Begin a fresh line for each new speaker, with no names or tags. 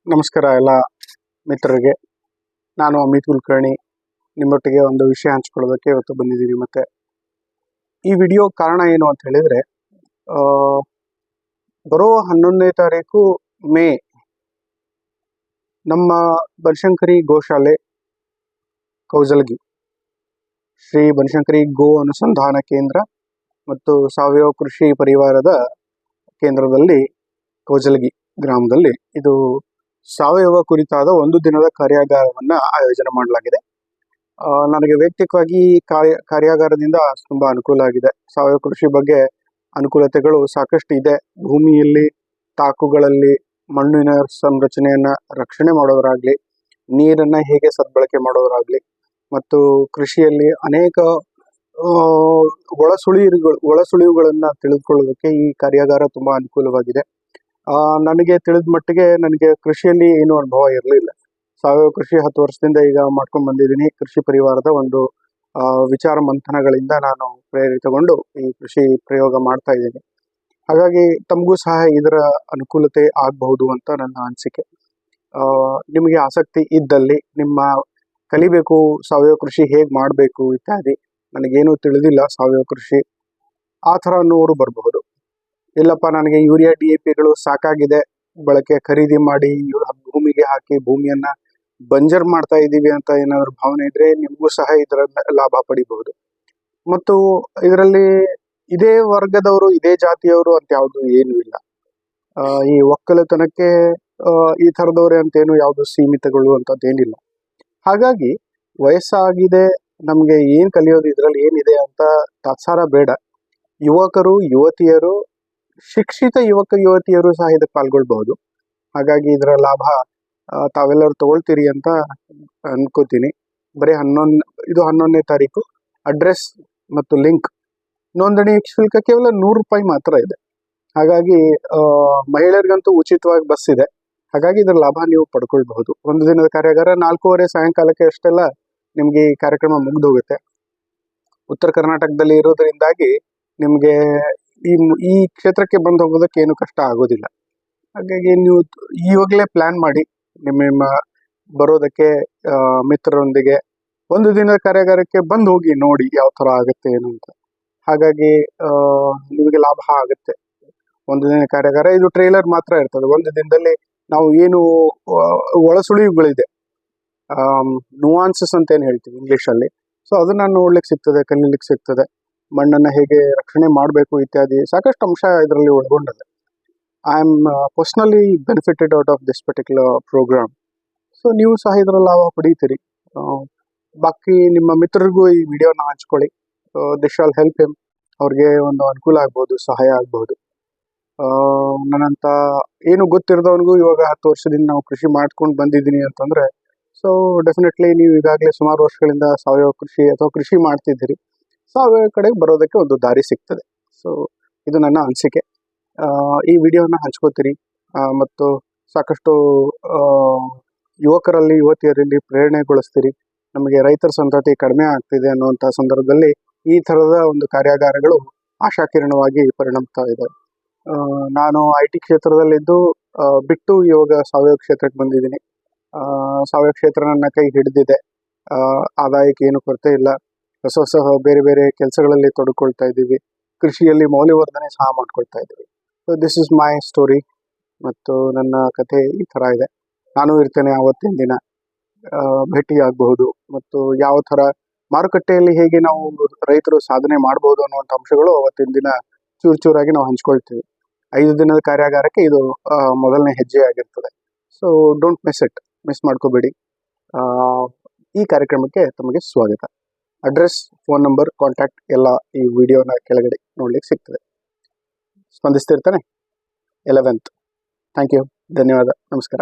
ನಮಸ್ಕಾರ ಎಲ್ಲ ಮಿತ್ರರಿಗೆ. ನಾನು ಅಮಿತ್ ಕುಲಕರ್ಣಿ, ನಿಮ್ಮೊಟ್ಟಿಗೆ ಒಂದು ವಿಷಯ ಹಂಚ್ಕೊಳ್ಳೋದಕ್ಕೆ ಇವತ್ತು ಬಂದಿದ್ದೀನಿ. ಮತ್ತೆ ಈ ವಿಡಿಯೋ ಕಾರಣ ಏನು ಅಂತ ಹೇಳಿದರೆ, ಬರೋ 11ನೇ ತಾರೀಕು ಮೇ ನಮ್ಮ ಬನಶಂಕರಿ ಗೋಶಾಲೆ ಕೌಜಲಗಿ ಶ್ರೀ ಬನಶಂಕರಿ ಗೋ ಅನುಸಂಧಾನ ಕೇಂದ್ರ ಮತ್ತು ಸಾವಯವ ಕೃಷಿ ಪರಿವಾರದ ಕೇಂದ್ರದಲ್ಲಿ ಕೌಜಲಗಿ ಗ್ರಾಮದಲ್ಲಿ ಇದು ಸಾವಯವ ಕುರಿತಾದ ಒಂದು ದಿನದ ಕಾರ್ಯಾಗಾರವನ್ನು ಆಯೋಜನೆ ಮಾಡಲಾಗಿದೆ. ನನಗೆ ವೈಯಕ್ತಿಕವಾಗಿ ಕಾರ್ಯಾಗಾರದಿಂದ ತುಂಬಾ ಅನುಕೂಲ ಆಗಿದೆ. ಸಾವಯವ ಕೃಷಿ ಬಗ್ಗೆ ಅನುಕೂಲತೆಗಳು ಸಾಕಷ್ಟು ಇದೆ. ಭೂಮಿಯಲ್ಲಿ ತಾಕುಗಳಲ್ಲಿ ಮಣ್ಣಿನ ಸಂರಚನೆಯನ್ನ ರಕ್ಷಣೆ ಮಾಡೋದರಾಗ್ಲಿ, ನೀರನ್ನ ಹೇಗೆ ಸದ್ಬಳಕೆ ಮಾಡೋದರಾಗ್ಲಿ, ಮತ್ತು ಕೃಷಿಯಲ್ಲಿ ಅನೇಕ ಒಳಸುಳಿವುಗಳನ್ನ ತಿಳಿದುಕೊಳ್ಳೋದಕ್ಕೆ ಈ ಕಾರ್ಯಾಗಾರ ತುಂಬಾ ಅನುಕೂಲವಾಗಿದೆ. ನನಗೆ ತಿಳಿದ ಮಟ್ಟಿಗೆ ನನಗೆ ಕೃಷಿಯಲ್ಲಿ ಏನೂ ಅನುಭವ ಇರಲಿಲ್ಲ. ಸಾವಯವ ಕೃಷಿ 10 ವರ್ಷದಿಂದ ಈಗ ಮಾಡ್ಕೊಂಡು ಬಂದಿದ್ದೀನಿ. ಕೃಷಿ ಪರಿವಾರದ ಒಂದು ವಿಚಾರ ಮಂಥನಗಳಿಂದ ನಾನು ಪ್ರೇರಿತಗೊಂಡು ಈ ಕೃಷಿ ಪ್ರಯೋಗ ಮಾಡ್ತಾ ಇದ್ದೀನಿ. ಹಾಗಾಗಿ ತಮಗೂ ಸಹ ಇದರ ಅನುಕೂಲತೆ ಆಗಬಹುದು ಅಂತ ನನ್ನ ಅನಿಸಿಕೆ. ನಿಮಗೆ ಆಸಕ್ತಿ ಇದ್ದಲ್ಲಿ, ನಿಮ್ಮ ಕಲಿಬೇಕು ಸಾವಯವ ಕೃಷಿ ಹೇಗೆ ಮಾಡಬೇಕು ಇತ್ಯಾದಿ, ನನಗೇನು ತಿಳಿದಿಲ್ಲ ಸಾವಯವ ಕೃಷಿ, ಆ ಥರ ಅನ್ನೋರು ಬರಬಹುದು. ಇಲ್ಲಪ್ಪ ನನಗೆ ಯೂರಿಯಾ DAPಗಳು ಸಾಕಾಗಿದೆ, ಬಳಕೆ ಖರೀದಿ ಮಾಡಿ ಭೂಮಿಗೆ ಹಾಕಿ ಭೂಮಿಯನ್ನ ಬಂಜರ್ ಮಾಡ್ತಾ ಇದ್ದೀವಿ ಅಂತ ಏನಾದ್ರು ಭಾವನೆ ಇದ್ರೆ, ನಿಮಗೂ ಸಹ ಇದರ ಲಾಭ ಪಡಿಬಹುದು. ಮತ್ತು ಇದರಲ್ಲಿ ಇದೇ ವರ್ಗದವರು ಇದೇ ಜಾತಿಯವರು ಅಂತ ಯಾವುದು ಏನೂ ಇಲ್ಲ. ಈ ಒಕ್ಕಲತನಕ್ಕೆ ಈ ಥರದವ್ರೆ ಅಂತೇನು ಯಾವುದು ಸೀಮಿತಗಳು ಅಂತದ್ದೇನಿಲ್ಲ. ಹಾಗಾಗಿ ವಯಸ್ಸಾಗಿದೆ, ನಮಗೆ ಏನು ಕಲಿಯೋದು, ಇದರಲ್ಲಿ ಏನಿದೆ ಅಂತ ತಾತ್ಸಾರ ಬೇಡ. ಯುವಕರು ಯುವತಿಯರು, ಶಿಕ್ಷಿತ ಯುವತಿಯರು ಸಹ ಇದಕ್ಕೆ ಪಾಲ್ಗೊಳ್ಬಹುದು. ಹಾಗಾಗಿ ಇದರ ಲಾಭ ತಾವೆಲ್ಲರೂ ತಗೊಳ್ತೀರಿ ಅಂತ ಅನ್ಕೋತೀನಿ. ಬರೀ 11ನೇ ತಾರೀಕು. ಅಡ್ರೆಸ್ ಮತ್ತು ಲಿಂಕ್, ನೋಂದಣಿ ಶುಲ್ಕ ಕೇವಲ 100 ರೂಪಾಯಿ ಮಾತ್ರ ಇದೆ. ಹಾಗಾಗಿ ಮಹಿಳೆಯರಿಗಂತೂ ಉಚಿತವಾಗಿ ಬಸ್ ಇದೆ. ಹಾಗಾಗಿ ಇದರ ಲಾಭ ನೀವು ಪಡ್ಕೊಳ್ಬಹುದು. ಒಂದು ದಿನದ ಕಾರ್ಯಾಗಾರ 4:15 ಸಾಯಂಕಾಲಕ್ಕೆ ಅಷ್ಟೆಲ್ಲ ನಿಮಗೆ ಈ ಕಾರ್ಯಕ್ರಮ ಮುಗಿದೋಗುತ್ತೆ. ಉತ್ತರ ಕರ್ನಾಟಕದಲ್ಲಿ ಇರೋದರಿಂದಾಗಿ ನಿಮಗೆ ಈ ಕ್ಷೇತ್ರಕ್ಕೆ ಬಂದು ಹೋಗೋದಕ್ಕೆ ಏನು ಕಷ್ಟ ಆಗೋದಿಲ್ಲ. ಹಾಗಾಗಿ ನೀವು ಇವಾಗಲೇ ಪ್ಲಾನ್ ಮಾಡಿ ನಿಮ್ಮ ಬರೋದಕ್ಕೆ ಮಿತ್ರರೊಂದಿಗೆ ಒಂದು ದಿನದ ಕಾರ್ಯಾಗಾರಕ್ಕೆ ಬಂದು ಹೋಗಿ, ನೋಡಿ ಯಾವ ಥರ ಆಗುತ್ತೆ ಏನು ಅಂತ. ಹಾಗಾಗಿ ನಿಮಗೆ ಲಾಭ ಆಗುತ್ತೆ. ಒಂದು ದಿನ ಕಾರ್ಯಾಗಾರ, ಇದು ಟ್ರೈಲರ್ ಮಾತ್ರ ಇರ್ತದೆ. ಒಂದು ದಿನದಲ್ಲಿ ನಾವು ಏನು ಒಳಸುಳಿವುಗಳಿದೆ, ನುವಾನ್ಸಸ್ ಅಂತ ಏನು ಹೇಳ್ತೀವಿ ಇಂಗ್ಲೀಷಲ್ಲಿ, ಸೊ ಅದನ್ನ ನೋಡ್ಲಿಕ್ಕೆ ಸಿಗ್ತದೆ, ಕಲೀಲಿಕ್ಕೆ ಸಿಗ್ತದೆ. ಮಣ್ಣನ್ನು ಹೇಗೆ ರಕ್ಷಣೆ ಮಾಡಬೇಕು ಇತ್ಯಾದಿ ಸಾಕಷ್ಟು ಅಂಶ ಇದರಲ್ಲಿ ಒಳಗೊಂಡಿದೆ. I am personally benefited out of this particular programme. So ನೀವು ಸಹ ಇದರ ಲಾಭ ಪಡೀತೀರಿ. ಬಾಕಿ ನಿಮ್ಮ ಮಿತ್ರರಿಗೂ ಈ ವಿಡಿಯೋನ ಹಂಚ್ಕೊಳ್ಳಿ. This shall help him. ಅವ್ರಿಗೆ ಒಂದು ಅನುಕೂಲ ಆಗ್ಬೋದು, ಸಹಾಯ ಆಗ್ಬೋದು. ನನ್ನಂತ ಏನು ಗೊತ್ತಿರೋದವನಿಗೂ ಇವಾಗ 10 ವರ್ಷದಿಂದ ನಾವು ಕೃಷಿ ಮಾಡ್ಕೊಂಡು ಬಂದಿದ್ದೀನಿ ಅಂತಂದ್ರೆ, ಸೊ ಡೆಫಿನೆಟ್ಲಿ ನೀವು ಈಗಾಗಲೇ ಸುಮಾರು ವರ್ಷಗಳಿಂದ ಸಾವಯವ ಕೃಷಿ ಅಥವಾ ಕೃಷಿ ಮಾಡ್ತಿದ್ದೀರಿ. ಸಾವಯವ ಕಡೆಗೆ ಬರೋದಕ್ಕೆ ಒಂದು ದಾರಿ ಸಿಗ್ತದೆ. ಸೊ ಇದು ನನ್ನ ಅನಿಸಿಕೆ. ಈ ವಿಡಿಯೋನ ಹಂಚ್ಕೋತೀರಿ ಮತ್ತು ಸಾಕಷ್ಟು ಯುವಕರಲ್ಲಿ ಯುವತಿಯರಲ್ಲಿ ಪ್ರೇರಣೆಗೊಳಿಸ್ತೀರಿ. ನಮಗೆ ರೈತರ ಸಂತತಿ ಕಡಿಮೆ ಆಗ್ತಿದೆ ಅನ್ನುವಂಥ ಸಂದರ್ಭದಲ್ಲಿ ಈ ಥರದ ಒಂದು ಕಾರ್ಯಾಗಾರಗಳು ಆಶಾಕಿರಣವಾಗಿ ಪರಿಣಮಿಸ್ತಾ ಇದೆ. ನಾನು IT ಕ್ಷೇತ್ರದಲ್ಲಿದ್ದು ಬಿಟ್ಟು ಇವಾಗ ಸಾವಯವ ಕ್ಷೇತ್ರಕ್ಕೆ ಬಂದಿದ್ದೀನಿ. ಸಾವಯವ ಕ್ಷೇತ್ರ ನನ್ನ ಕೈ ಹಿಡಿದಿದೆ. ಆದಾಯಕ್ಕೆ ಏನು ಕೊರತೆ ಇಲ್ಲ. ಹೊಸ ಬೇರೆ ಬೇರೆ ಕೆಲಸಗಳಲ್ಲಿ ತೊಡಕೊಳ್ತಾ ಇದ್ದೀವಿ. ಕೃಷಿಯಲ್ಲಿ ಮೌಲ್ಯವರ್ಧನೆ ಸಹ ಮಾಡ್ಕೊಳ್ತಾ ಇದ್ದೀವಿ. So this is my story. ಮತ್ತು ನನ್ನ ಕಥೆ ಈ ಥರ ಇದೆ. ನಾನು ಇರ್ತೇನೆ ಆವತ್ತಿನ ದಿನ, ಭೇಟಿ ಆಗಬಹುದು. ಮತ್ತು ಯಾವ ಥರ ಮಾರುಕಟ್ಟೆಯಲ್ಲಿ ಹೇಗೆ ನಾವು ರೈತರು ಸಾಧನೆ ಮಾಡಬಹುದು ಅನ್ನುವಂಥ ಅಂಶಗಳು ಅವತ್ತಿನ ದಿನ ಚೂರಾಗಿ ನಾವು ಹಂಚ್ಕೊಳ್ತೀವಿ. 5 ದಿನದ ಕಾರ್ಯಾಗಾರಕ್ಕೆ ಇದು ಮೊದಲನೇ ಹೆಜ್ಜೆ ಆಗಿರ್ತದೆ. ಸೊ ಡೋಂಟ್ ಮಿಸ್ ಮಾಡ್ಕೋಬೇಡಿ. ಈ ಕಾರ್ಯಕ್ರಮಕ್ಕೆ ತಮಗೆ ಸ್ವಾಗತ. ಅಡ್ರೆಸ್, ಫೋನ್ ನಂಬರ್, ಕಾಂಟ್ಯಾಕ್ಟ್ ಎಲ್ಲ ಈ ವಿಡಿಯೋನ ಕೆಳಗಡೆ ನೋಡ್ಲಿಕ್ಕೆ ಸಿಗ್ತದೆ. ಸ್ಪಂದಿಸ್ತಿರ್ತಾನೆ. 11th. Thank you. ಧನ್ಯವಾದ. ನಮಸ್ಕಾರ.